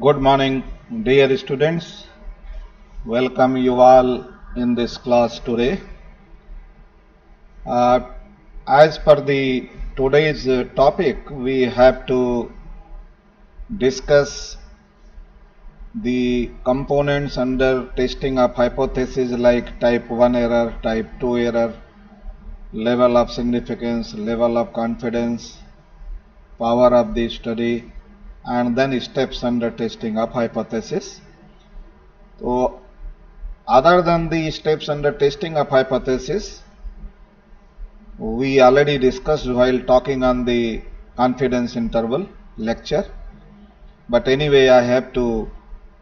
Good morning, dear students. Welcome you all in this class today. Uh, as per the today's topic, we have to discuss the components under testing of hypothesis like type 1 error, type 2 error, level of significance, level of confidence, power of the study, and then steps under testing of hypothesis. So, other than the steps under testing of hypothesis, we already discussed while talking on the confidence interval lecture. But anyway, I have to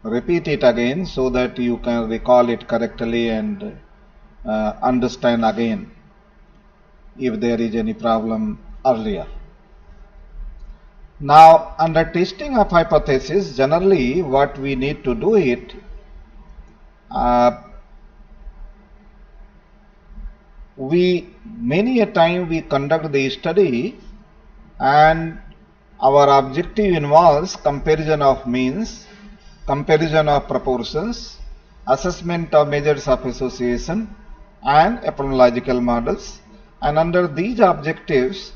repeat it again so that you can recall it correctly and understand again if there is any problem earlier. Now, under testing of hypothesis, generally what we need to do it, many a time we conduct the study and our objective involves comparison of means, comparison of proportions, assessment of measures of association and epidemiological models. And under these objectives,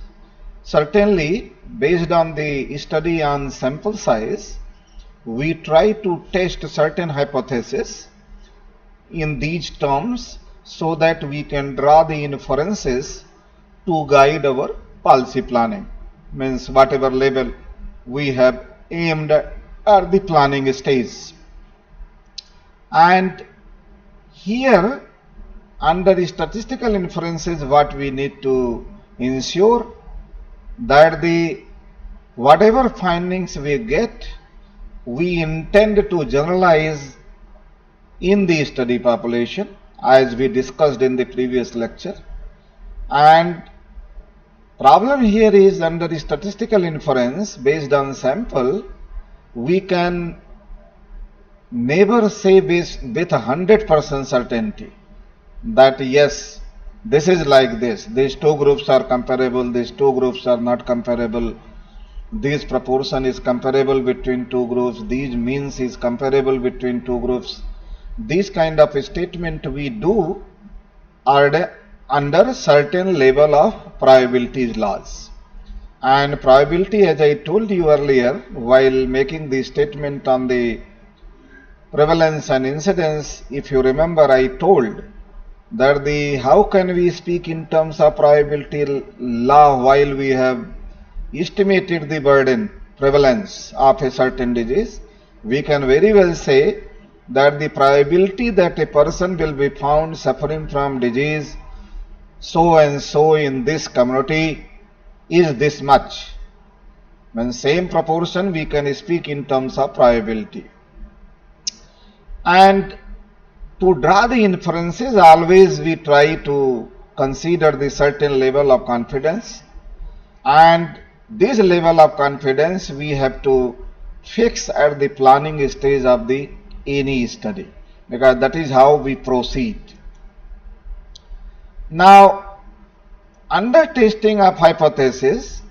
certainly based on the study on sample size, we try to test certain hypotheses in these terms so that we can draw the inferences to guide our policy planning. Means whatever level we have aimed at the planning stage. And here under the statistical inferences, what we need to ensure that the whatever findings we get, we intend to generalize in the study population as we discussed in the previous lecture. And problem here is under the statistical inference based on sample, we can never say with 100% certainty that yes, this is like this, these two groups are comparable, these two groups are not comparable, this proportion is comparable between two groups, these means is comparable between two groups. This kind of statement we do are under certain level of probability laws. And probability, as I told you earlier while making the statement on the prevalence and incidence, if you remember, I told that how can we speak in terms of probability law while we have estimated the burden prevalence of a certain disease. We can very well say that the probability that a person will be found suffering from disease so and so in this community is this much. When same proportion we can speak in terms of probability. And to draw the inferences, always we try to consider the certain level of confidence, and this level of confidence we have to fix at the planning stage of the any study, because that is how we proceed. Now, under testing of hypothesis,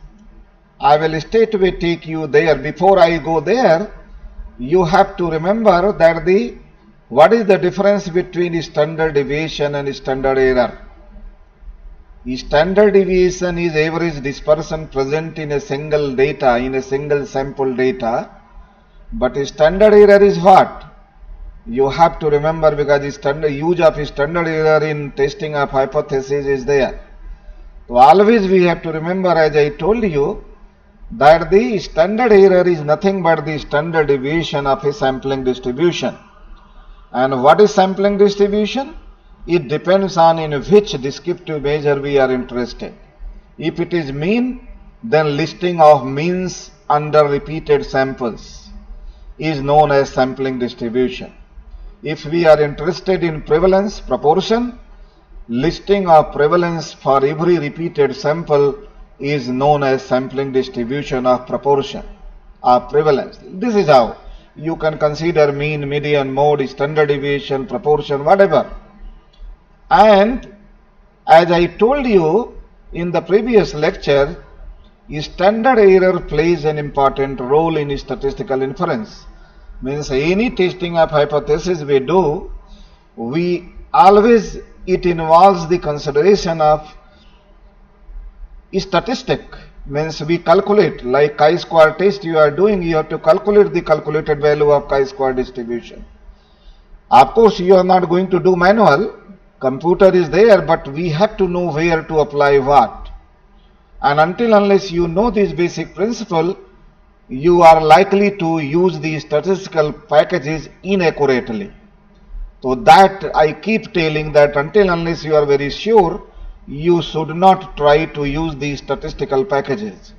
I will straightaway take you there. Before I go there, you have to remember that what is the difference between standard deviation and standard error. Standard deviation is average dispersion present in a single data, in a single sample data. But standard error is what? You have to remember, because use of standard error in testing of hypothesis is there. So always we have to remember, as I told you, that the standard error is nothing but the standard deviation of a sampling distribution. And what is sampling distribution? It depends on in which descriptive measure we are interested. If it is mean, then listing of means under repeated samples is known as sampling distribution. If we are interested in prevalence proportion, listing of prevalence for every repeated sample is known as sampling distribution of proportion of prevalence. This is how you can consider mean, median, mode, standard deviation, proportion, whatever. And as I told you in the previous lecture, standard error plays an important role in statistical inference. Means any testing of hypothesis we do, we always, it involves the consideration of statistic. Means we calculate, like chi-square test you are doing, you have to calculate the calculated value of chi-square distribution. Of course, you are not going to do manual, computer is there, but we have to know where to apply what. And until unless you know this basic principle, you are likely to use the statistical packages inaccurately. So that I keep telling that until unless you are very sure, you should not try to use these statistical packages.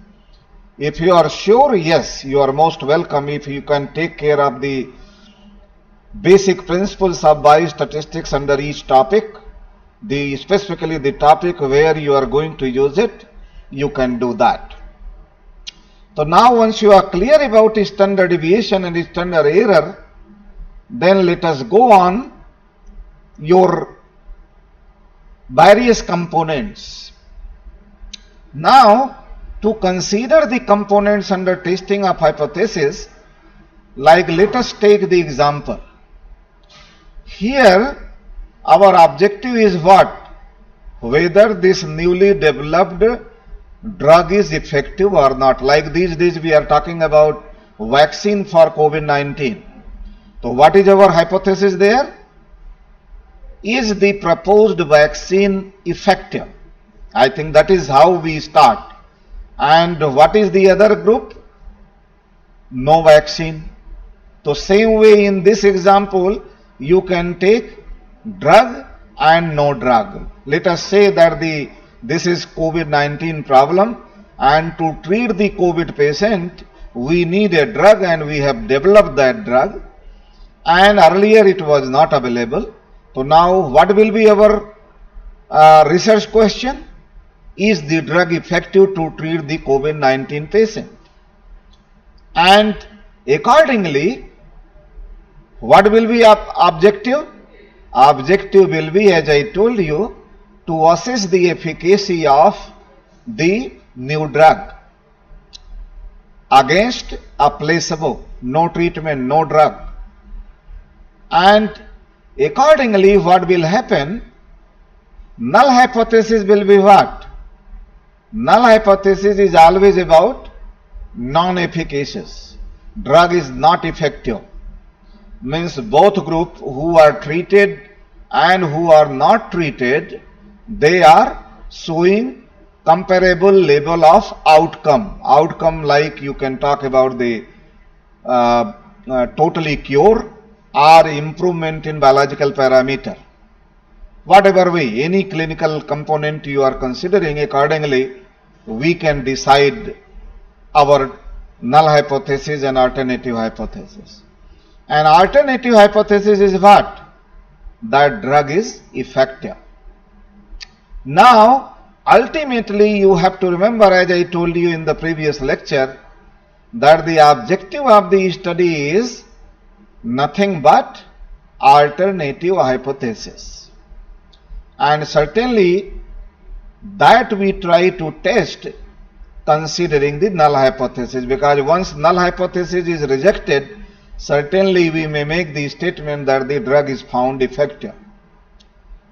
If you are sure, yes, you are most welcome if you can take care of the basic principles of biostatistics under each topic, specifically the topic where you are going to use it, you can do that. So now once you are clear about standard deviation and standard error, then let us go on your various components. Now, to consider the components under testing of hypothesis, like let us take the example. Here, our objective is what? Whether this newly developed drug is effective or not. Like these days we are talking about vaccine for COVID-19. So what is our hypothesis there? Is the proposed vaccine effective? I think that is how we start. And what is the other group? No vaccine. So same way in this example, you can take drug and no drug. Let us say that this is COVID-19 problem, and to treat the COVID patient, we need a drug and we have developed that drug, and earlier it was not available. So now what will be our research question? Is the drug effective to treat the COVID-19 patient? And accordingly, what will be objective? Objective will be, as I told you, to assess the efficacy of the new drug against a placebo, no treatment, no drug. And accordingly, what will happen? Null hypothesis will be what? Null hypothesis is always about non-efficacious. Drug is not effective. Means both group who are treated and who are not treated, they are showing comparable level of outcome. Outcome like you can talk about the totally cure or improvement in biological parameter. Whatever way, any clinical component you are considering, accordingly we can decide our null hypothesis and alternative hypothesis. An alternative hypothesis is what? That drug is effective. Now, ultimately you have to remember, as I told you in the previous lecture, that the objective of the study is nothing but alternative hypothesis. And certainly that we try to test considering the null hypothesis, because once null hypothesis is rejected, certainly we may make the statement that the drug is found effective.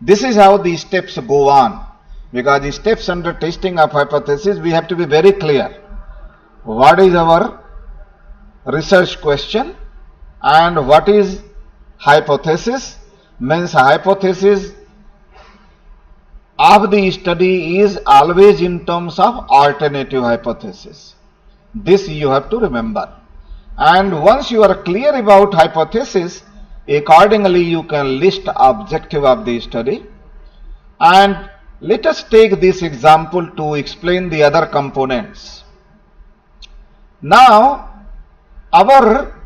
This is how the steps go on, because the steps under testing of hypothesis, we have to be very clear. What is our research question and what is hypothesis? Means hypothesis of the study is always in terms of alternative hypothesis. This you have to remember. And once you are clear about hypothesis, accordingly you can list objective of the study. And let us take this example to explain the other components. Now, our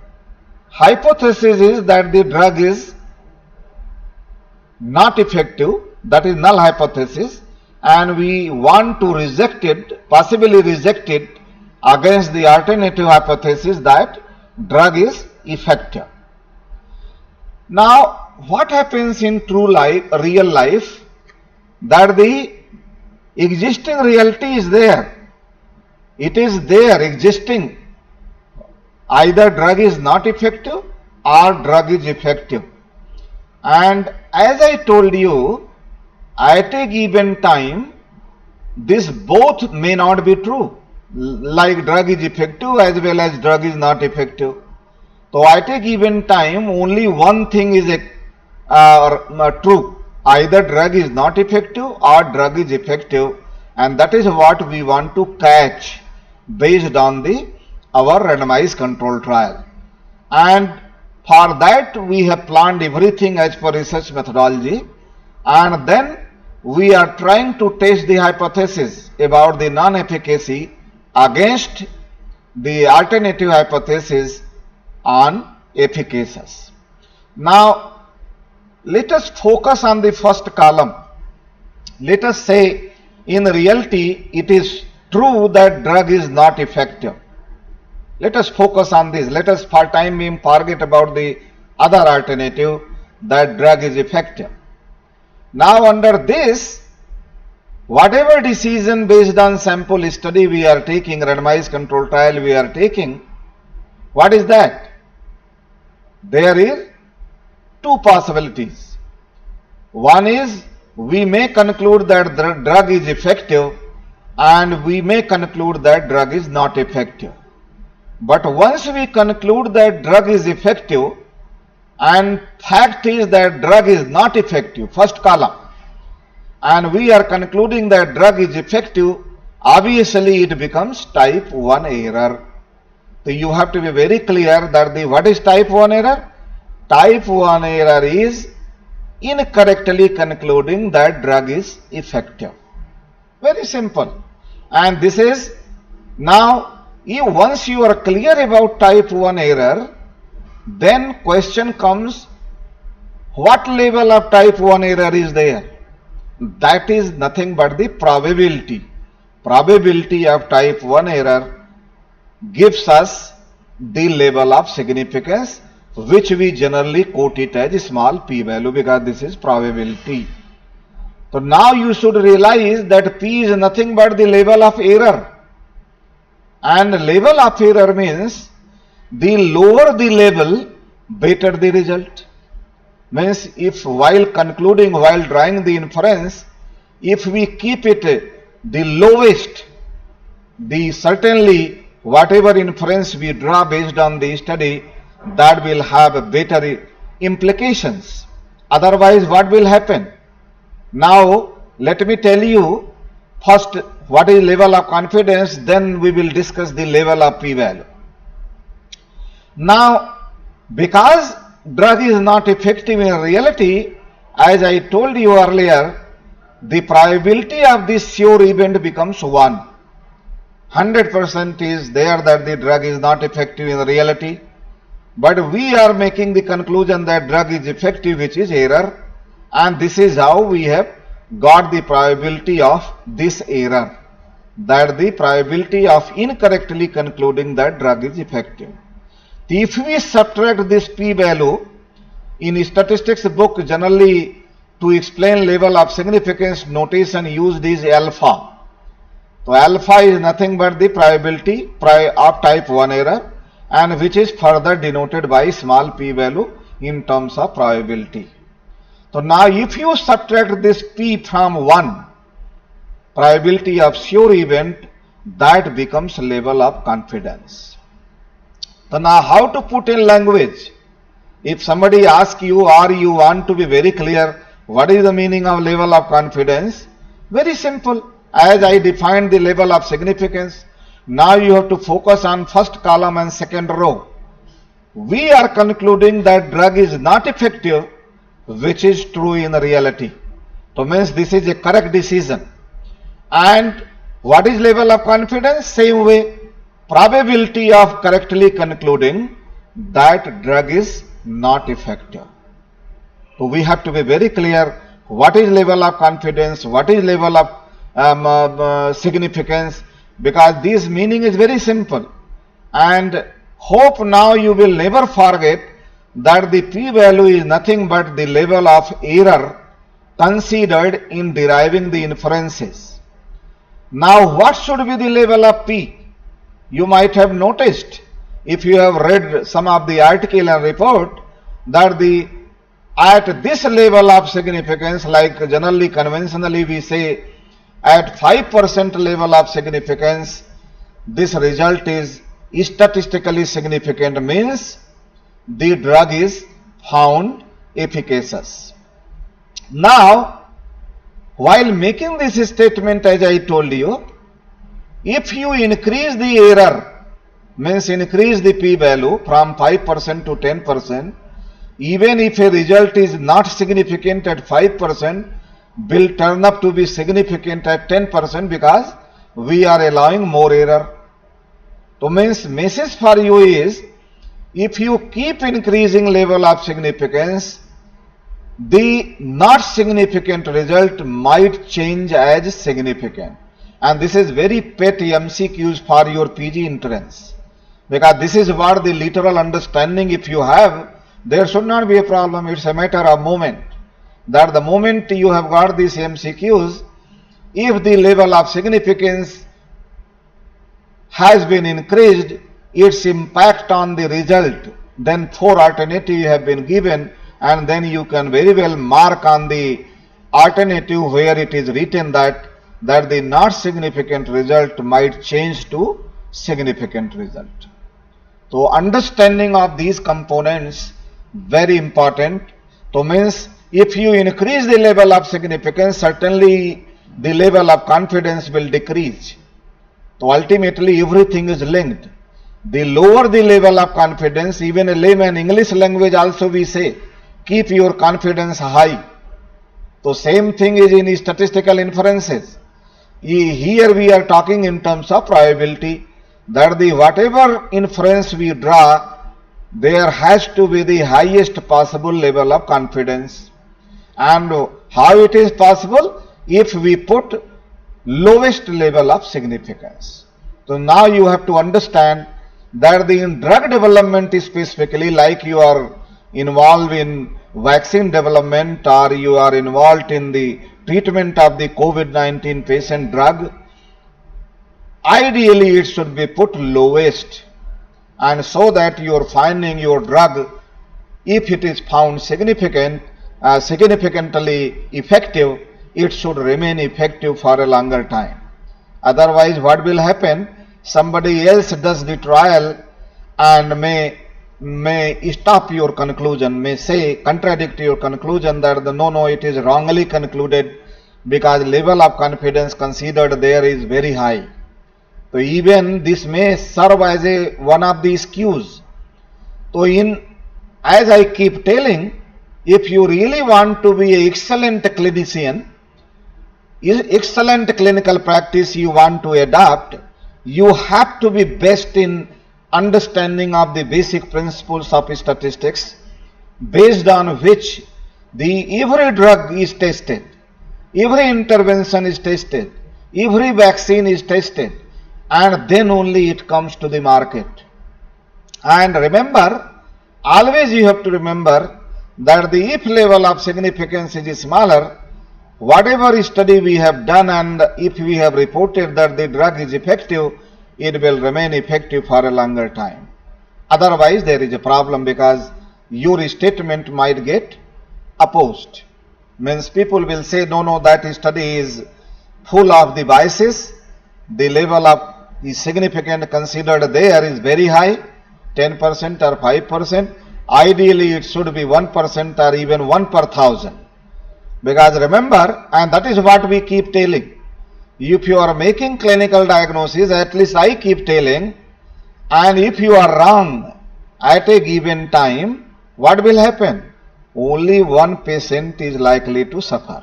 hypothesis is that the drug is not effective, that is null hypothesis, and we want to reject it, possibly reject it against the alternative hypothesis that drug is effective. Now, what happens in true life, real life, that the existing reality is there. It is there, existing. Either drug is not effective or drug is effective. And as I told you, at a given time, this both may not be true. Like drug is effective as well as drug is not effective. So at a given time, only one thing is true. Either drug is not effective or drug is effective, and that is what we want to catch based on our randomized control trial. And for that we have planned everything as per research methodology, and then we are trying to test the hypothesis about the non-efficacy against the alternative hypothesis on efficacious. Now let us focus on the first column. Let us say in reality it is true that drug is not effective. Let us focus on this. Let us for time being forget about the other alternative that drug is effective. Now under this, whatever decision based on sample study we are taking, randomized control trial we are taking, what is that? There is two possibilities. One is we may conclude that the drug is effective, and we may conclude that drug is not effective. But once we conclude that drug is effective and fact is that drug is not effective, first column, and we are concluding that drug is effective, obviously it becomes type 1 error. So you have to be very clear that what is type 1 error? Type 1 error is incorrectly concluding that drug is effective. Very simple. And this is now, once you are clear about type 1 error, then question comes, what level of type 1 error is there? That is nothing but the probability. Probability of type 1 error gives us the level of significance, which we generally quote it as a small p-value, because this is probability. So now you should realize that p is nothing but the level of error. And level of error means the lower the level, better the result. Means if while drawing the inference, if we keep it the lowest, certainly whatever inference we draw based on the study, that will have better implications. Otherwise, what will happen? Now, let me tell you first what is level of confidence, then we will discuss the level of p-value. Now, because drug is not effective in reality, as I told you earlier, the probability of this sure event becomes 1. 100% is there that the drug is not effective in reality, but we are making the conclusion that drug is effective, which is error, and this is how we have got the probability of this error, that the probability of incorrectly concluding that drug is effective. If we subtract this p-value, in statistics book generally to explain level of significance, notation used is alpha. So alpha is nothing but the probability of type 1 error, and which is further denoted by small p-value in terms of probability. So now if you subtract this p from 1, probability of sure event, that becomes level of confidence. So now how to put in language? If somebody asks you or you want to be very clear, what is the meaning of level of confidence? Very simple. As I defined the level of significance, now you have to focus on first column and second row. We are concluding that drug is not effective, which is true in reality. So means this is a correct decision. And what is level of confidence? Same way, probability of correctly concluding that drug is not effective. So we have to be very clear what is level of confidence, what is level of significance, because this meaning is very simple. And hope now you will never forget that the p-value is nothing but the level of error considered in deriving the inferences. Now what should be the level of p? You might have noticed if you have read some of the article and report, that at this level of significance, like generally conventionally we say at 5% level of significance, this result is statistically significant, means the drug is found efficacious. Now, while making this statement, as I told you, if you increase the error, means increase the p-value from 5% to 10%, even if a result is not significant at 5%, will turn up to be significant at 10% because we are allowing more error. So means message for you is, if you keep increasing level of significance, the not significant result might change as significant. And this is very pet MCQs for your PG entrance, because this is what the literal understanding if you have, there should not be a problem. It's a matter of moment, that the moment you have got these MCQs, if the level of significance has been increased, its impact on the result, then 4 alternatives have been given, and then you can very well mark on the alternative where it is written that the not significant result might change to significant result. So understanding of these components very important. So means if you increase the level of significance, certainly the level of confidence will decrease. So ultimately everything is linked. The lower the level of confidence, even a layman English language also we say, keep your confidence high. So same thing is in statistical inferences. Here we are talking in terms of probability, that the whatever inference we draw, there has to be the highest possible level of confidence. And how it is possible? If we put lowest level of significance. So now you have to understand that in drug development specifically, like you are involved in vaccine development or you are involved in the treatment of the COVID-19 patient drug, ideally it should be put lowest, and so that you are finding your drug, if it is found significantly effective, it should remain effective for a longer time. Otherwise what will happen? Somebody else does the trial and may stop your conclusion, may say, contradict your conclusion that no, it is wrongly concluded because level of confidence considered there is very high. So even this may serve as one of these cues. So as I keep telling, if you really want to be an excellent clinician, excellent clinical practice you want to adopt, you have to be best in understanding of the basic principles of statistics, based on which every drug is tested, every intervention is tested, every vaccine is tested, and then only it comes to the market. And remember, always you have to remember that the if level of significance is smaller, whatever study we have done and if we have reported that the drug is effective, it will remain effective for a longer time. Otherwise there is a problem, because your statement might get opposed. Means people will say, no, that study is full of the biases, the level of the significant considered there is very high, 10% or 5%. Ideally it should be 1% or even 1 per 1,000. Because remember, and that is what we keep telling, if you are making clinical diagnosis, at least I keep telling, and if you are wrong at a given time, what will happen? Only one patient is likely to suffer.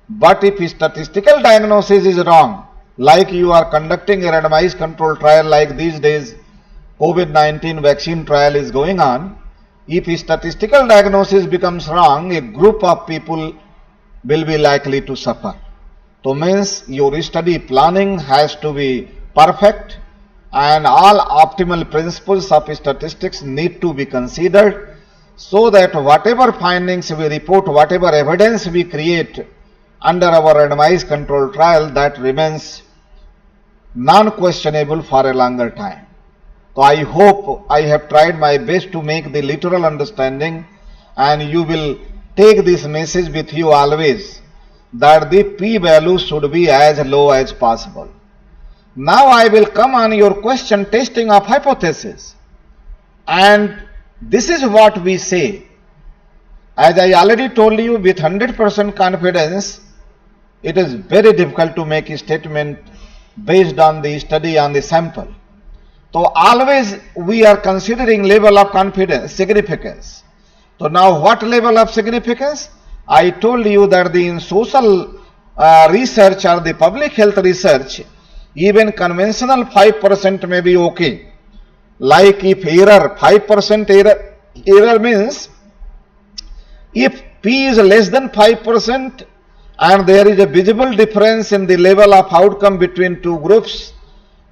But if statistical diagnosis is wrong, like you are conducting a randomized control trial, like these days COVID-19 vaccine trial is going on, if statistical diagnosis becomes wrong, a group of people will be likely to suffer. So means your study planning has to be perfect, and all optimal principles of statistics need to be considered, so that whatever findings we report, whatever evidence we create under our randomized control trial, that remains non-questionable for a longer time. So I hope I have tried my best to make the literal understanding, and you will take this message with you always, that the p-value should be as low as possible. Now I will come on your question, testing of hypothesis. And this is what we say. As I already told you, with 100% confidence, it is very difficult to make a statement based on the study on the sample. So always we are considering level of confidence, significance. So now what level of significance? I told you that in social research or the public health research, even conventional 5% may be okay. Like if error, 5% error means if P is less than 5% and there is a visible difference in the level of outcome between two groups,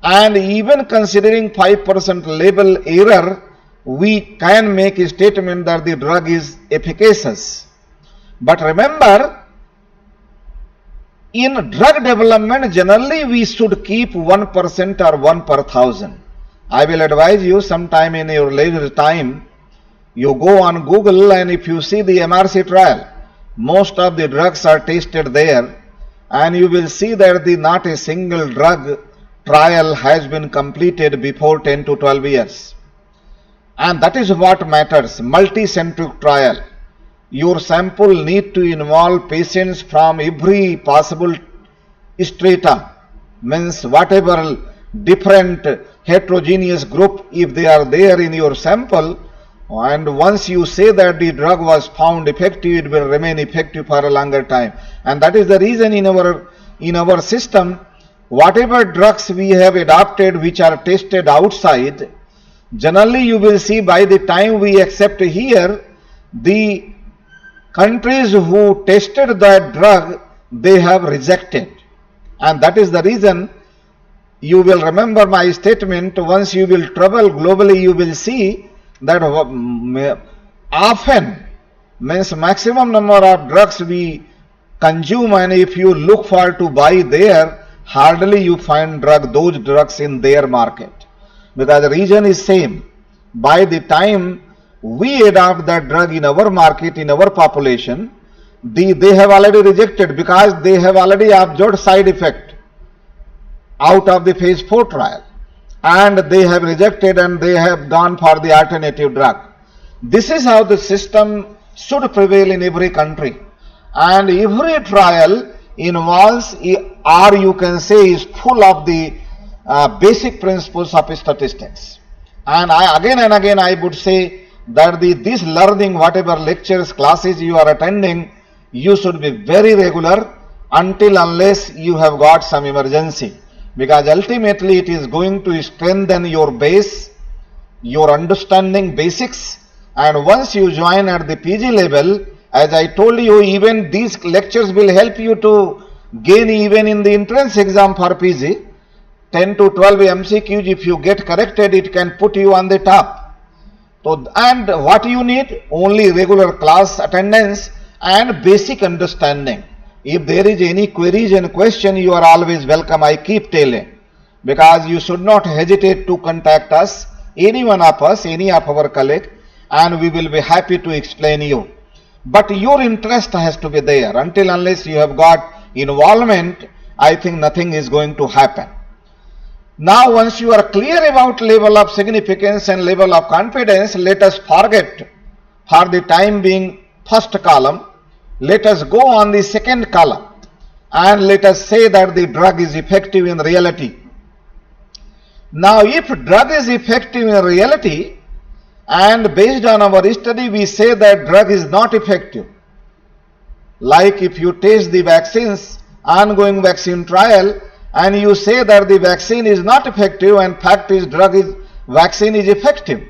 and even considering 5% level error, we can make a statement that the drug is efficacious. But remember, in drug development, generally we should keep 1% or 1 per 1,000. I will advise you sometime in your leisure time, you go on Google, and if you see the MRC trial, most of the drugs are tested there, and you will see that not a single drug trial has been completed before 10 to 12 years. And that is what matters, multi-centric trial. Your sample need to involve patients from every possible strata, means whatever different heterogeneous group, if they are there in your sample, and once you say that the drug was found effective, it will remain effective for a longer time. And that is the reason in our system, whatever drugs we have adopted which are tested outside, generally you will see by the time we accept here, the countries who tested that drug, they have rejected. And that is the reason you will remember my statement, once you will travel globally, you will see that often means maximum number of drugs we consume, and if you look for to buy there, hardly you find those drugs in their market, because the region is same. By the time we adopt that drug in our market, in our population, they have already rejected, because they have already observed side effect out of the phase 4 trial, and they have rejected and they have gone for the alternative drug. This is how the system should prevail in every country, and every trial involves, or you can say is full of the basic principles of statistics. And again and again I would say that this learning, whatever lectures, classes you are attending, you should be very regular until unless you have got some emergency, because ultimately it is going to strengthen your base, your understanding basics. And once you join at the PG level, as I told you, even these lectures will help you to gain even in the entrance exam for PG. 10 to 12 MCQs, if you get corrected, it can put you on the top. So, and what you need? Only regular class attendance and basic understanding. If there is any queries and question, you are always welcome, I keep telling. Because you should not hesitate to contact us, any one of us, any of our colleague, and we will be happy to explain you. But your interest has to be there. Until unless you have got involvement, I think nothing is going to happen. Now once you are clear about level of significance and level of confidence, let us forget for the time being first column. Let us go on the second column, and let us say that the drug is effective in reality. Now if drug is effective in reality, and based on our study we say that drug is not effective, like if you test the vaccines, ongoing vaccine trial, and you say that the vaccine is not effective and fact is vaccine is effective,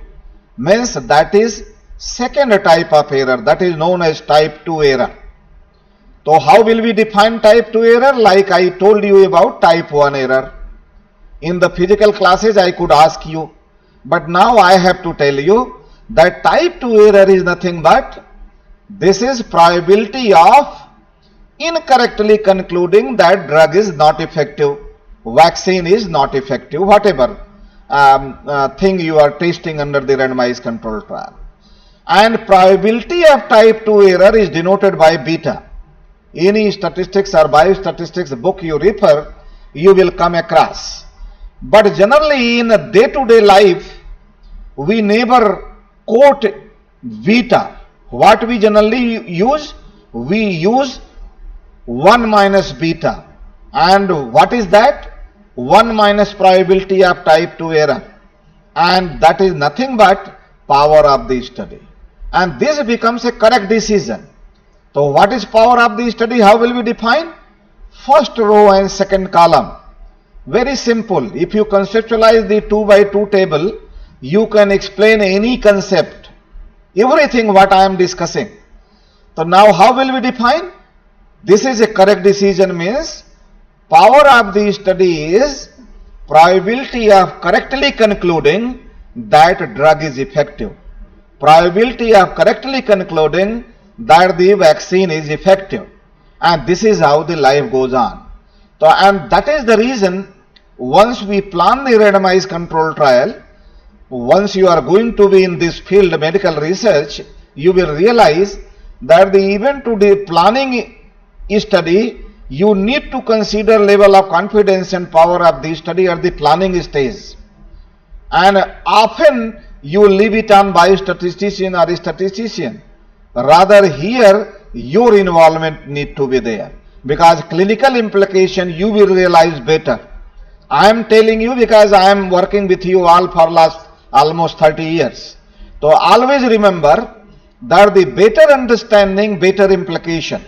means that is second type of error, that is known as type 2 error. So how will we define type 2 error? Like I told you about type 1 error. In the physical classes I could ask you, but now I have to tell you that type 2 error is nothing but this is probability of incorrectly concluding that drug is not effective, vaccine is not effective, whatever. thing you are testing under the randomized control trial. And probability of type 2 error is denoted by beta. Any statistics or biostatistics book you refer, you will come across. But generally in day-to-day life, we never quote beta. What we generally use? We use 1 minus beta. And what is that? 1 minus probability of type 2 error. And that is nothing but power of the study. And this becomes a correct decision. So what is power of the study? How will we define? First row and second column. Very simple. If you conceptualize the 2 by 2 table, you can explain any concept, everything what I am discussing. So now how will we define? This is a correct decision, means power of the study is probability of correctly concluding that drug is effective. Probability of correctly concluding that the vaccine is effective. And this is how the life goes on. So, and that is the reason once we plan the randomized control trial, once you are going to be in this field, medical research, you will realize that even to the planning study, you need to consider level of confidence and power of the study at the planning stage. And often you leave it on biostatistician or statistician. Rather here, your involvement need to be there. Because clinical implication you will realize better. I am telling you because I am working with you all for last almost 30 years. So always remember that the better understanding, better implication.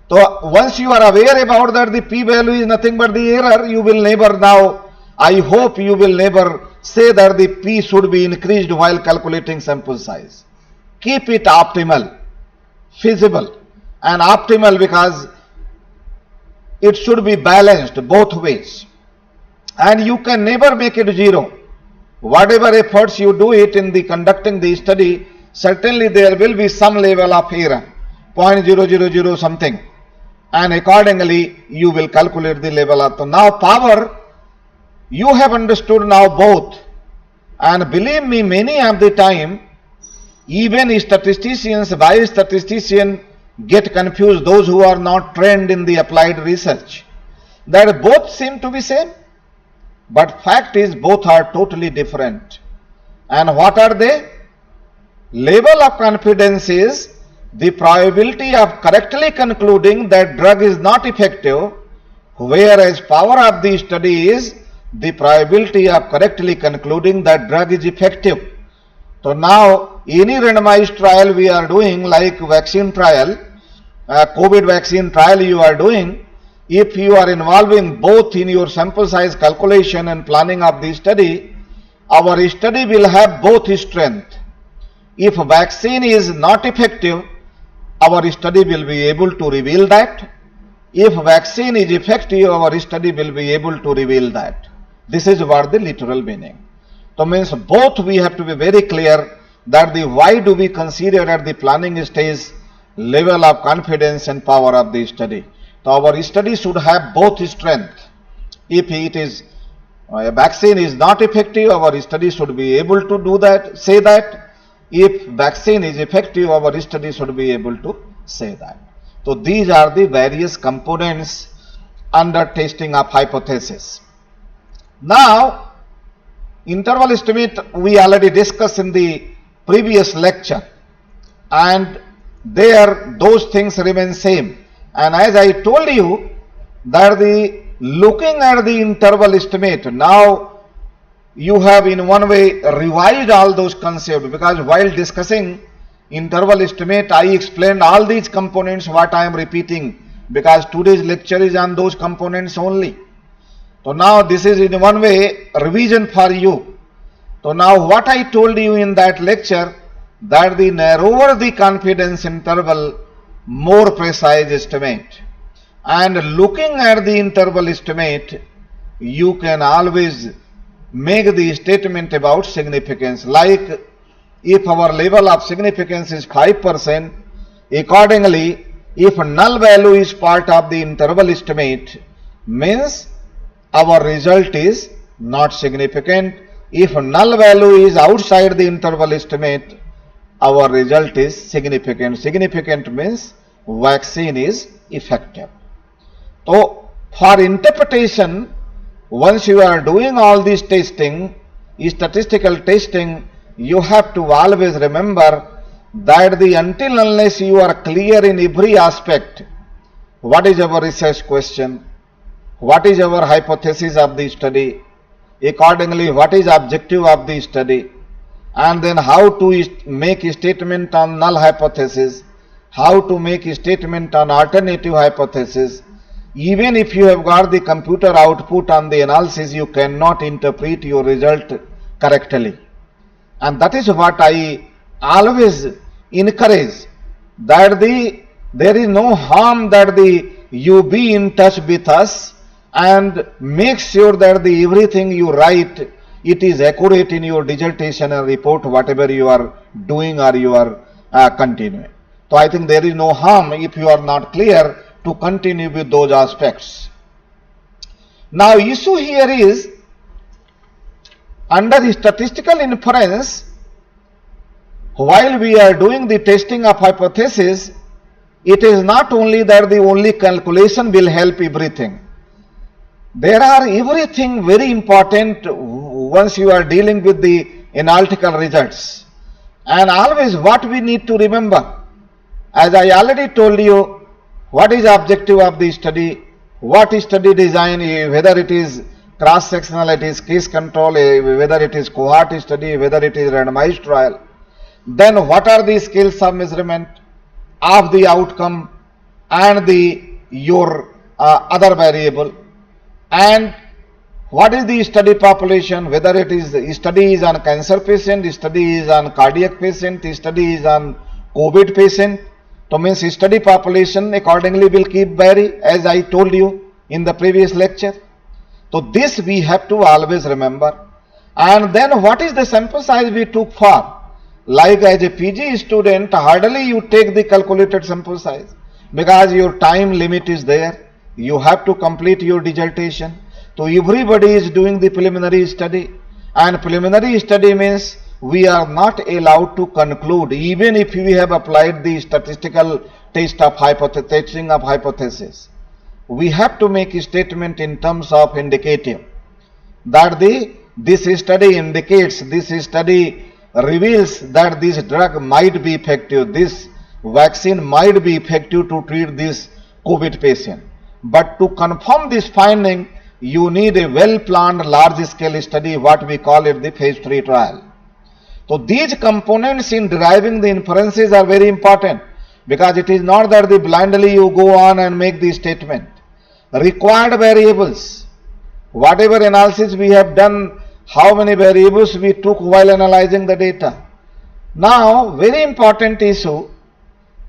So once you are aware about that the p-value is nothing but the error, you will never now, I hope you will never say that the p should be increased while calculating sample size. Keep it optimal, feasible, and optimal because it should be balanced both ways. And you can never make it zero. Whatever efforts you do it in the conducting the study, certainly there will be some level of error, 0.000 something. And accordingly, you will calculate the level of. So now power, you have understood now both. And believe me, many of the time, even statisticians, biostatisticians get confused, those who are not trained in the applied research, that both seem to be same. But fact is both are totally different. And what are they? Level of confidence is the probability of correctly concluding that drug is not effective, whereas power of the study is the probability of correctly concluding that drug is effective. So now any randomized trial we are doing, like vaccine trial, COVID vaccine trial you are doing, if you are involving both in your sample size calculation and planning of the study, our study will have both strength. If vaccine is not effective, our study will be able to reveal that. If vaccine is effective, our study will be able to reveal that. This is what the literal meaning. So means both we have to be very clear that the why do we consider at the planning stage level of confidence and power of the study. So our study should have both strength. If it is a vaccine is not effective, our study should be able to do that, say that. If vaccine is effective, our study should be able to say that. So these are the various components under testing of hypothesis. Now, interval estimate we already discussed in the previous lecture, and there those things remain same. And as I told you that the looking at the interval estimate, now you have in one way revised all those concepts, because while discussing interval estimate I explained all these components what I am repeating, because today's lecture is on those components only. So now this is in one way revision for you. So now what I told you in that lecture, that the narrower the confidence interval, more precise estimate. And looking at the interval estimate, you can always make the statement about significance. Like if our level of significance is 5%, accordingly if null value is part of the interval estimate, means our result is not significant. If null value is outside the interval estimate, our result is significant. Significant means vaccine is effective. So, for interpretation, once you are doing all this testing, statistical testing, you have to always remember that until unless you are clear in every aspect, what is our research question, what is our hypothesis of the study, accordingly what is objective of the study, and then how to make a statement on null hypothesis, how to make a statement on alternative hypothesis. Even if you have got the computer output on the analysis, you cannot interpret your result correctly. And that is what I always encourage, that there is no harm that you be in touch with us and make sure that everything you write, it is accurate in your dissertation and report, whatever you are doing or you are continuing. So I think there is no harm if you are not clear to continue with those aspects. Now issue here is, under the statistical inference, while we are doing the testing of hypothesis, it is not only that the only calculation will help everything. There are everything very important once you are dealing with the analytical results. And always what we need to remember, as I already told you, what is the objective of the study, what is study design, whether it is cross-sectional, it is case control, whether it is cohort study, whether it is randomized trial. Then what are the scales of measurement of the outcome and your other variable, and what is the study population, whether it is study is on cancer patient, study is on cardiac patient, study is on COVID patient. So means study population accordingly will keep vary, as I told you in the previous lecture. So this we have to always remember. And then what is the sample size we took for? Like as a PG student, hardly you take the calculated sample size, because your time limit is there. You have to complete your dissertation. So everybody is doing the preliminary study, and preliminary study means we are not allowed to conclude even if we have applied the statistical testing of hypothesis. We have to make a statement in terms of indicative, that this study indicates, this study reveals that this drug might be effective, this vaccine might be effective to treat this COVID patient. But to confirm this finding, you need a well-planned large-scale study, what we call it the phase 3 trial. So these components in deriving the inferences are very important, because it is not that blindly you go on and make the statement. Required variables, whatever analysis we have done, how many variables we took while analyzing the data. Now, very important issue,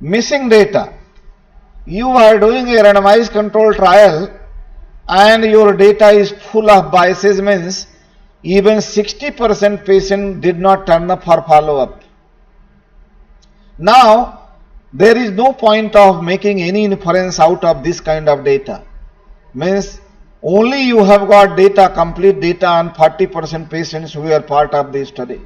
missing data. You are doing a randomized control trial and your data is full of biases, means even 60% patient did not turn up for follow-up. Now, there is no point of making any inference out of this kind of data. Means only you have got data, complete data on 40% patients who are part of the study.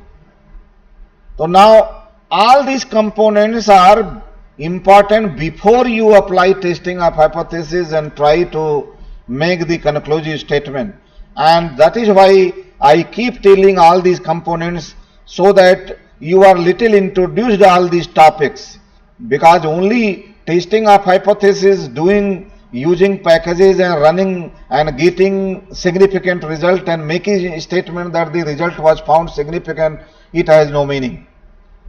So now all these components are important before you apply testing of hypothesis and try to make the conclusive statement. And that is why I keep telling all these components, so that you are little introduced all these topics, because only testing of hypothesis, using packages and running and getting significant result and making a statement that the result was found significant, it has no meaning,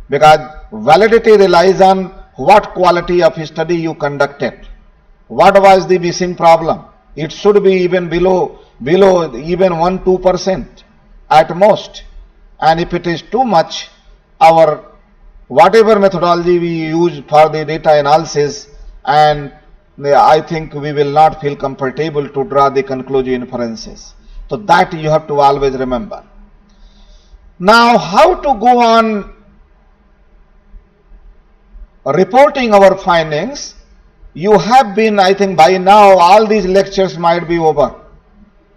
because validity relies on what quality of study you conducted, what was the missing problem. It should be even below even 1-2% at most, and if it is too much, our whatever methodology we use for the data analysis, and I think we will not feel comfortable to draw the conclusive inferences. So that you have to always remember. Now, how to go on reporting our findings? You have been, I think by now all these lectures might be over.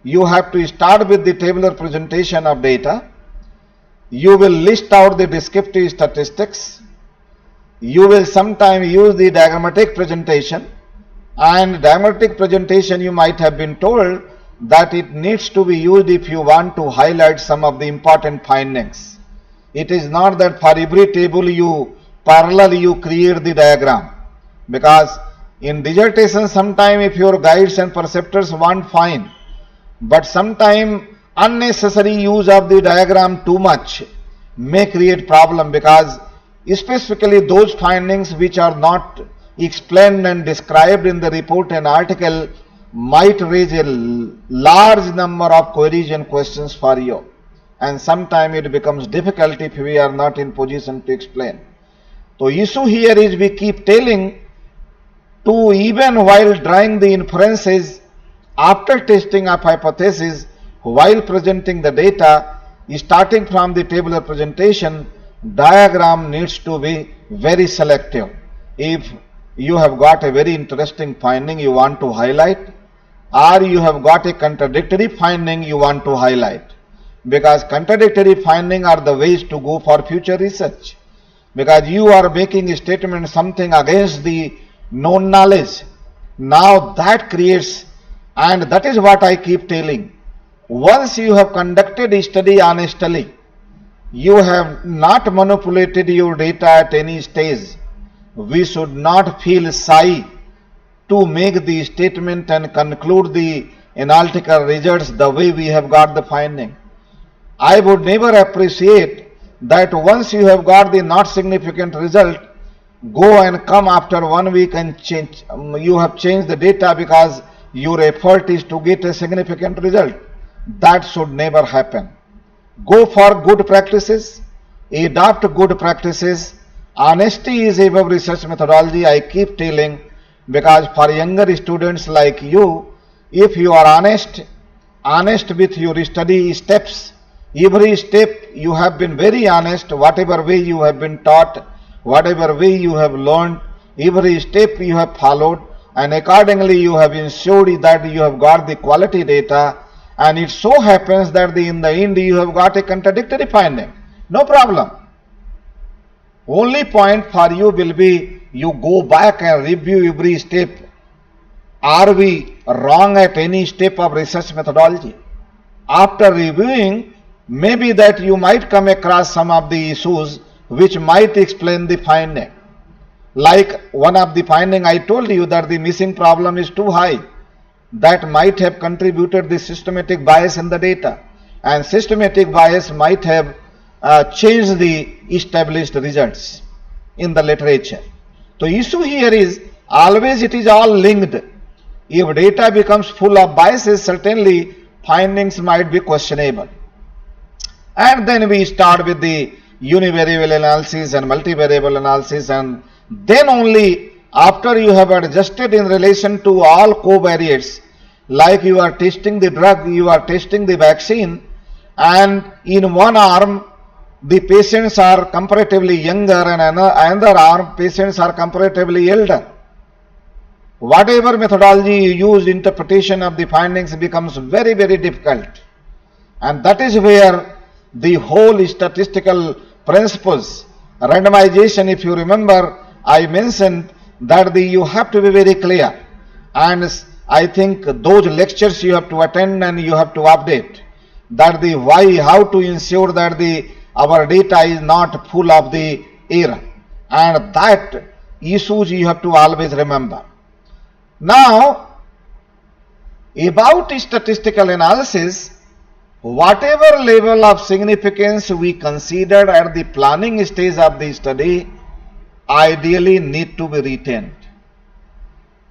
You have to start with the tabular presentation of data, you will list out the descriptive statistics, you will sometime use the diagrammatic presentation, and diagrammatic presentation you might have been told that it needs to be used if you want to highlight some of the important findings. It is not that for every table you create the diagram, because in dissertation sometime if your guides and preceptors want fine, but sometime unnecessary use of the diagram too much may create problem, because specifically those findings which are not explained and described in the report and article might raise a large number of queries and questions for you, and sometimes it becomes difficult if we are not in position to explain. So issue here is we keep telling to, even while drawing the inferences after testing of hypothesis, while presenting the data, starting from the tabular presentation, diagram needs to be very selective. If you have got a very interesting finding you want to highlight, or you have got a contradictory finding you want to highlight, because contradictory findings are the ways to go for future research, because you are making a statement something against the known knowledge. Now that creates, and that is what I keep telling, once you have conducted a study honestly, you have not manipulated your data at any stage, we should not feel shy to make the statement and conclude the analytical results the way we have got the finding. I would never appreciate that once you have got the not significant result, go and come after 1 week and change, you have changed the data because your effort is to get a significant result. That should never happen. Go for good practices, adopt good practices. Honesty is above research methodology, I keep telling, because for younger students like you, if you are honest with your study steps, every step you have been very honest, whatever way you have been taught, whatever way you have learned, every step you have followed, and accordingly you have ensured that you have got the quality data, and it so happens that in the end you have got a contradictory finding. No problem. Only point for you will be you go back and review every step. Are we wrong at any step of research methodology? After reviewing, maybe that you might come across some of the issues which might explain the finding. Like one of the finding I told you that the missing problem is too high. That might have contributed the systematic bias in the data, and systematic bias might have changed the established results in the literature. So issue here is always it is all linked. If data becomes full of biases, certainly findings might be questionable. And then we start with the univariable analysis and multivariable analysis, and then only after you have adjusted in relation to all covariates, like you are testing the drug, you are testing the vaccine, and in one arm the patients are comparatively younger and another arm patients are comparatively elder. Whatever methodology you use, interpretation of the findings becomes very, very difficult. And that is where the whole statistical principles, randomization, if you remember, I mentioned that you have to be very clear, and I think those lectures you have to attend and you have to update that the why, how to ensure that our data is not full of the error, and that issues you have to always remember. Now, about statistical analysis, whatever level of significance we considered at the planning stage of the study ideally need to be retained.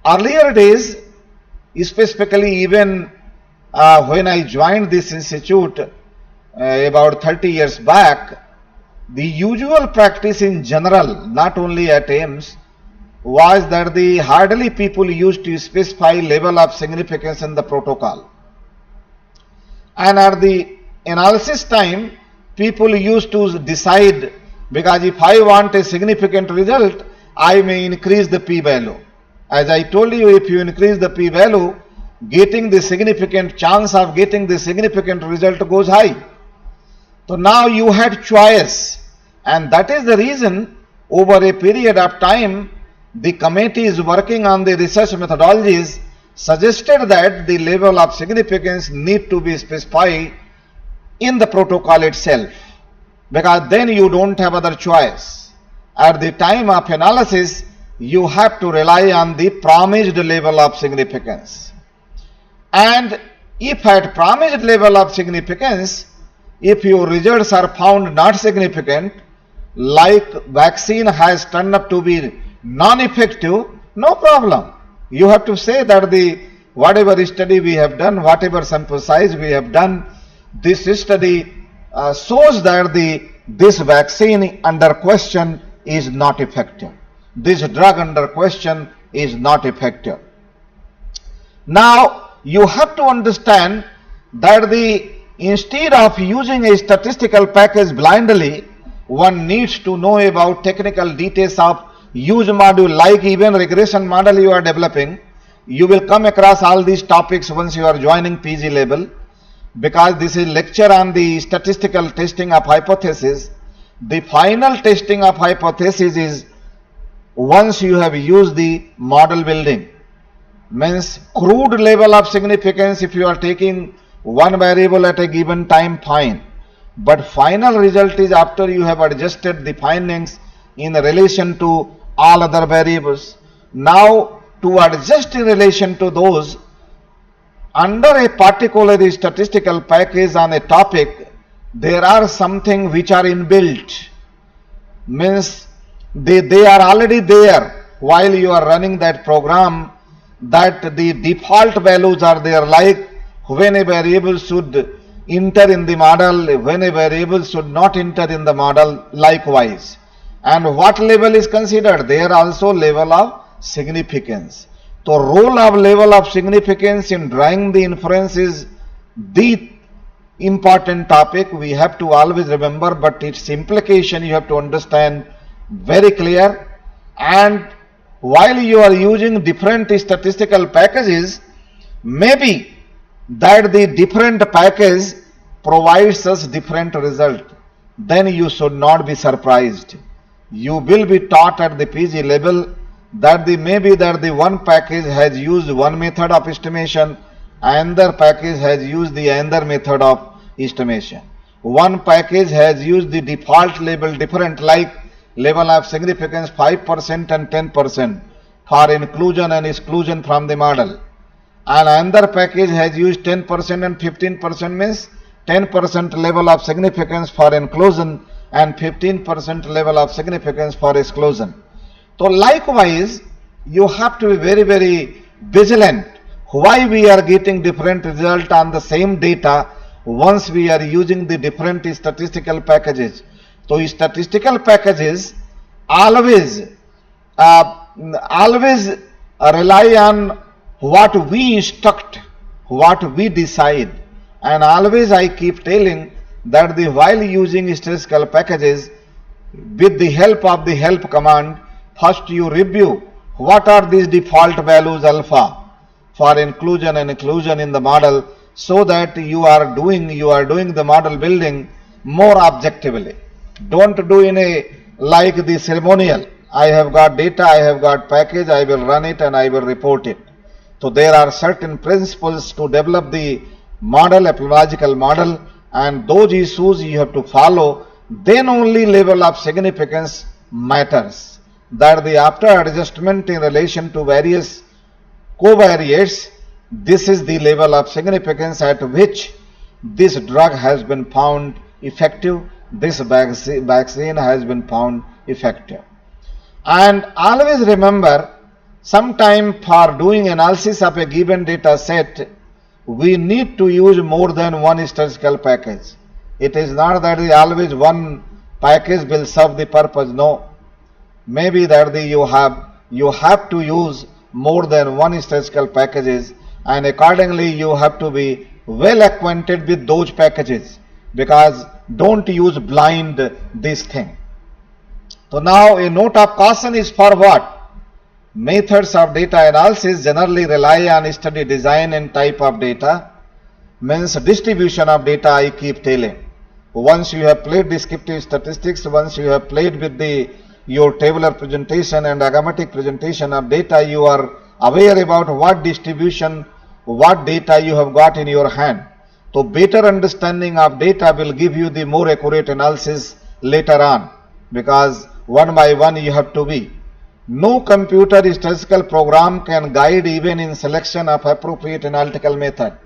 Earlier days, specifically even when I joined this institute about 30 years back, the usual practice in general, not only at AIIMS, was that hardly people used to specify level of significance in the protocol. And at the analysis time, people used to decide, because if I want a significant result, I may increase the p-value. As I told you, if you increase the p-value, getting the significant chance of getting the significant result goes high. So now you had choice, and that is the reason over a period of time the committee is working on the research methodologies suggested that the level of significance need to be specified in the protocol itself, because then you don't have other choice. At the time of analysis, you have to rely on the promised level of significance. And if at promised level of significance, if your results are found not significant, like vaccine has turned up to be non-effective, no problem. You have to say that the whatever study we have done, whatever sample size we have done, this study shows that this vaccine under question is not effective. This drug under question is not effective. Now you have to understand that instead of using a statistical package blindly, one needs to know about technical details of use module, like even regression model you are developing. You will come across all these topics once you are joining PG level, because this is lecture on the statistical testing of hypothesis. The final testing of hypothesis is once you have used the model building. Means crude level of significance, if you are taking one variable at a given time, fine. But final result is after you have adjusted the findings in relation to all other variables. Now to adjust in relation to those under a particular statistical package on a topic, there are something which are inbuilt. Means they are already there while you are running that program, that the default values are there, like when a variable should enter in the model, when a variable should not enter in the model, likewise. And what level is considered? There also level of significance. So role of level of significance in drawing the inference is the important topic we have to always remember, but its implication you have to understand very clear. And while you are using different statistical packages, maybe that the different package provides us different result, then you should not be surprised. You will be taught at the PG level that maybe that the one package has used one method of estimation, another package has used the another method of estimation. One package has used the default label different, like level of significance 5% and 10% for inclusion and exclusion from the model. And another package has used 10% and 15%, means 10% level of significance for inclusion and 15% level of significance for exclusion. So likewise, you have to be very, very vigilant why we are getting different result on the same data once we are using the different statistical packages. So statistical packages always rely on what we instruct, what we decide. And always I keep telling that while using statistical packages, with the help of the help command, first you review what are these default values alpha for inclusion and exclusion in the model, so that you are doing the model building more objectively. Don't do in a like the ceremonial. I have got data, I have got package, I will run it and I will report it. So there are certain principles to develop the model, epidemiological model, and those issues you have to follow. Then only level of significance matters. That after adjustment in relation to various covariates, this is the level of significance at which this drug has been found effective, this vaccine has been found effective. And always remember, sometime for doing analysis of a given data set, we need to use more than one statistical package. It is not that always one package will serve the purpose. No. Maybe that you have to use more than one statistical packages, and accordingly you have to be well acquainted with those packages, because don't use blind this thing. So now a note of caution is for what? Methods of data analysis generally rely on study design and type of data, means distribution of data I keep telling. Once you have played descriptive statistics, once you have played with your tabular presentation and agamatic presentation of data, you are aware about what distribution, what data you have got in your hand. So better understanding of data will give you the more accurate analysis later on, because one by one you have to be. No computer statistical program can guide even in selection of appropriate analytical method.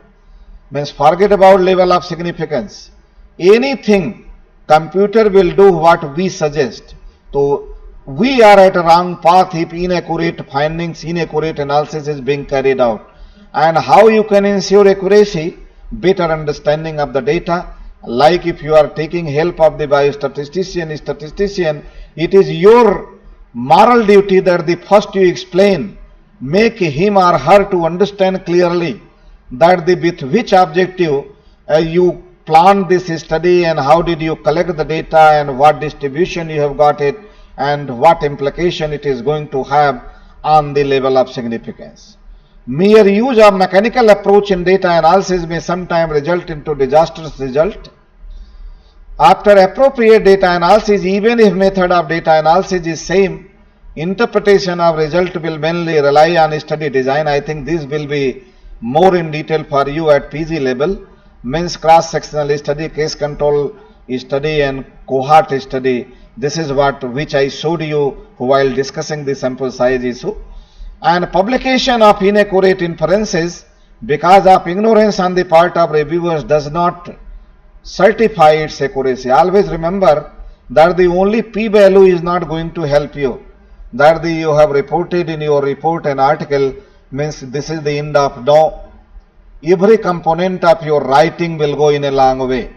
Means forget about level of significance. Anything computer will do what we suggest. So we are at a wrong path if inaccurate findings, inaccurate analysis is being carried out. And how you can ensure accuracy? Better understanding of the data. Like if you are taking help of the biostatistician, it is your moral duty that the first you explain, make him or her to understand clearly that with which objective you planned this study and how did you collect the data and what distribution you have got it and what implication it is going to have on the level of significance. Mere use of mechanical approach in data analysis may sometimes result into disastrous result. After appropriate data analysis, even if method of data analysis is same, interpretation of result will mainly rely on study design. I think this will be more in detail for you at PG level. Means cross-sectional study, case control study and cohort study. This is which I showed you while discussing the sample size issue. And publication of inaccurate inferences because of ignorance on the part of reviewers does not certify its accuracy. Always remember that the only p-value is not going to help you. That you have reported in your report and article means this is the end of no. Every component of your writing will go in a long way.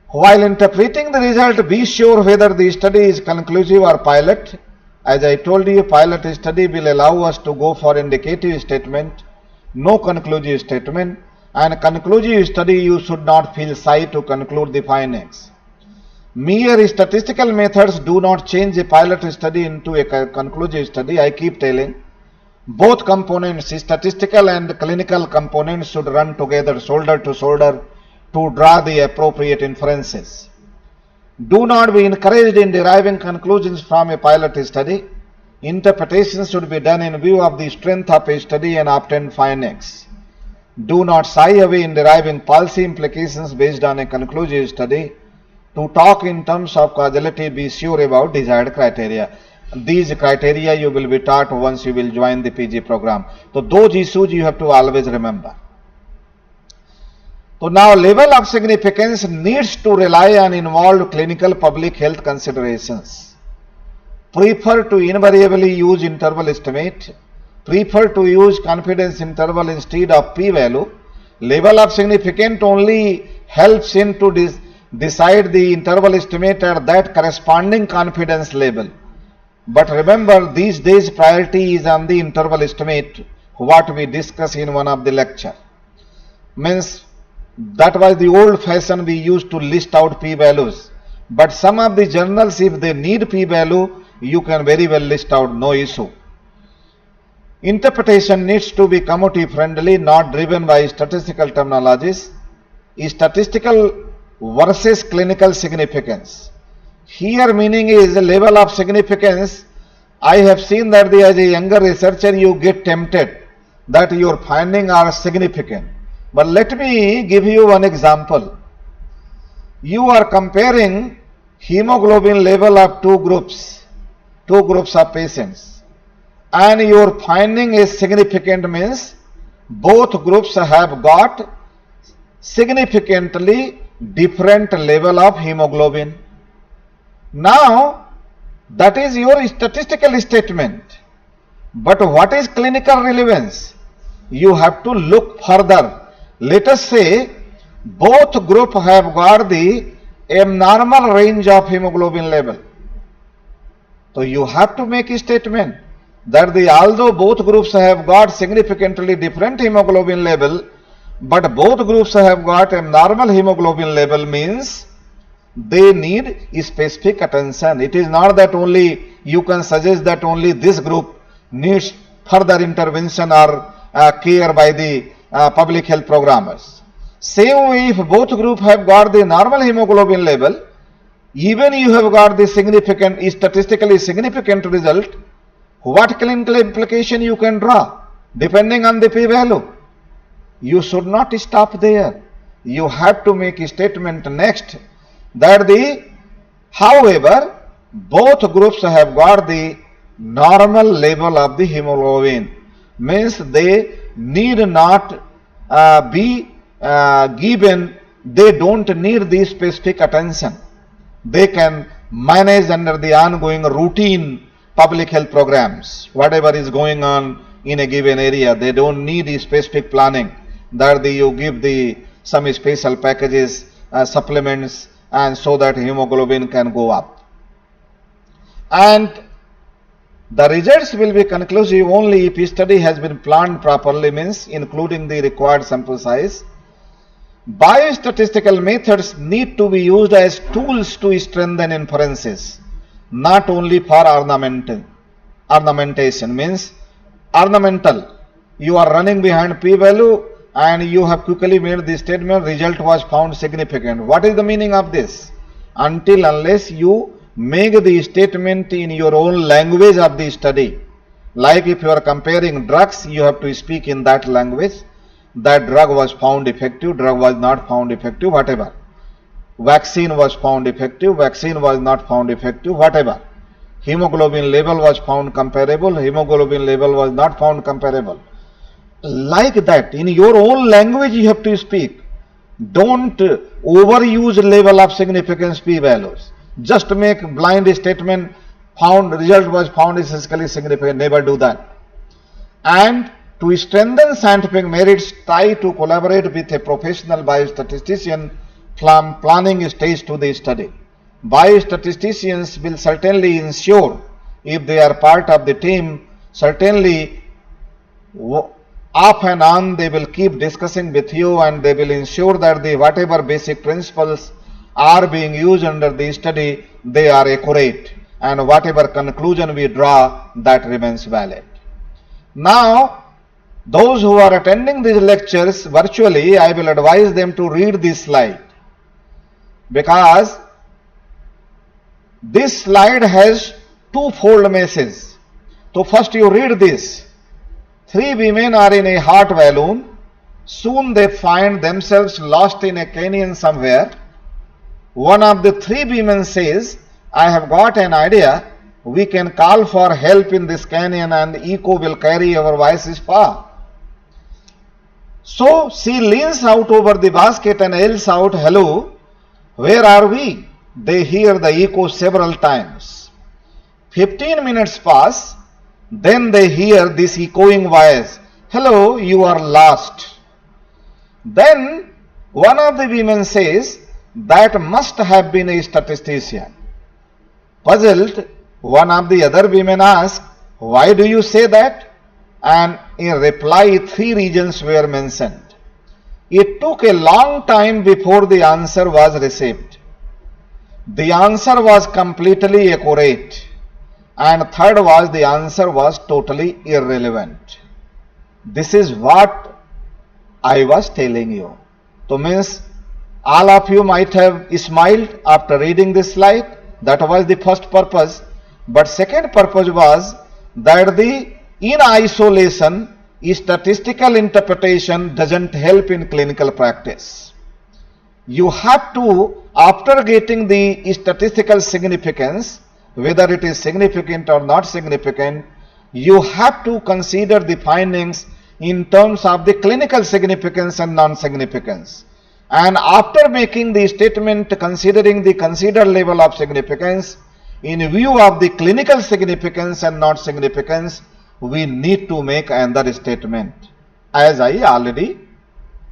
While interpreting the result, be sure whether the study is conclusive or pilot. As I told you, pilot study will allow us to go for indicative statement, no conclusive statement, and conclusive study you should not feel shy to conclude the findings. Mere statistical methods do not change a pilot study into a conclusive study. I keep telling. Both components, statistical and clinical components, should run together shoulder to shoulder to draw the appropriate inferences. Do not be encouraged in deriving conclusions from a pilot study. Interpretation should be done in view of the strength of a study and obtained findings. Do not shy away in deriving policy implications based on a conclusive study. To talk in terms of causality, be sure about desired criteria. These criteria you will be taught once you will join the PG program. So those issues you have to always remember. So now level of significance needs to rely on involved clinical public health considerations. Prefer to invariably use interval estimate. Prefer to use confidence interval instead of p-value. Level of significance only helps in to decide the interval estimate at that corresponding confidence level. But remember, these days priority is on the interval estimate, what we discussed in one of the lecture. Means that was the old fashion we used to list out p-values. But some of the journals, if they need p-value, you can very well list out, no issue. Interpretation needs to be community friendly, not driven by statistical terminologies. Statistical versus clinical significance. Here meaning is the level of significance. I have seen that as a younger researcher you get tempted that your findings are significant. But let me give you one example. You are comparing hemoglobin level of two groups of patients, and your finding is significant means both groups have got significantly different level of hemoglobin. Now that is your statistical statement, but what is clinical relevance? You have to look further. Let us say both groups have got the abnormal range of hemoglobin level. So you have to make a statement that although both groups have got significantly different hemoglobin level, but both groups have got abnormal hemoglobin level means they need specific attention. It is not that only you can suggest that only this group needs further intervention or care by the public health programmers. Same way, if both groups have got the normal hemoglobin level, even you have got the statistically significant result, what clinical implication you can draw depending on the p-value? You should not stop there. You have to make a statement next that however, both groups have got the normal level of the hemoglobin, means they need not be given, they don't need the specific attention. They can manage under the ongoing routine public health programs, whatever is going on in a given area. They don't need the specific planning that you give some special packages, supplements, and so that hemoglobin can go up. And the results will be conclusive only if a study has been planned properly, means including the required sample size. Biostatistical methods need to be used as tools to strengthen inferences, not only for ornamentation, means ornamental. You are running behind p-value and you have quickly made the statement, result was found significant. What is the meaning of this? Unless you make the statement in your own language of the study. Like if you are comparing drugs, you have to speak in that language. That drug was found effective, drug was not found effective, whatever. Vaccine was found effective, vaccine was not found effective, whatever. Hemoglobin level was found comparable, hemoglobin level was not found comparable. Like that, in your own language you have to speak. Don't overuse level of significance p-values. Just make blind statement, result was found statistically significant, never do that. And to strengthen scientific merits, try to collaborate with a professional biostatistician from planning stage to the study. Biostatisticians will certainly ensure, if they are part of the team, certainly off and on they will keep discussing with you, and they will ensure that whatever basic principles are being used under the study, they are accurate, and whatever conclusion we draw, that remains valid. Now, those who are attending these lectures virtually, I will advise them to read this slide, because this slide has twofold message. So first you read this. 3 women are in a hot balloon. Soon they find themselves lost in a canyon somewhere. One of the 3 women says, I have got an idea. We can call for help in this canyon and echo will carry our voices far. So she leans out over the basket and yells out, hello, where are we? They hear the echo several times. 15 minutes pass, then they hear this echoing voice, hello, you are lost. Then one of the women says, that must have been a statistician. Puzzled, one of the other women asks, why do you say that? And in reply, 3 regions were mentioned. It took a long time before the answer was received. The answer was completely accurate, and third was the answer was totally irrelevant. This is what I was telling you. So means all of you might have smiled after reading this slide. That was the first purpose. But second purpose was that in isolation, statistical interpretation doesn't help in clinical practice. You have to, after getting the statistical significance, whether it is significant or not significant, you have to consider the findings in terms of the clinical significance and non-significance. And after making the statement considering the considered level of significance, in view of the clinical significance and not significance, we need to make another statement. As I already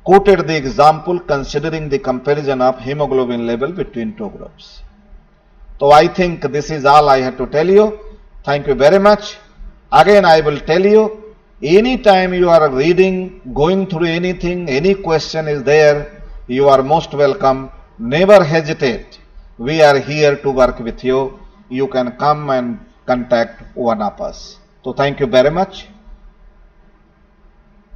quoted the example considering the comparison of hemoglobin level between 2 groups. So I think this is all I have to tell you. Thank you very much. Again I will tell you, anytime you are reading, going through anything, any question is there, you are most welcome. Never hesitate. We are here to work with you. You can come and contact one of us. So thank you very much.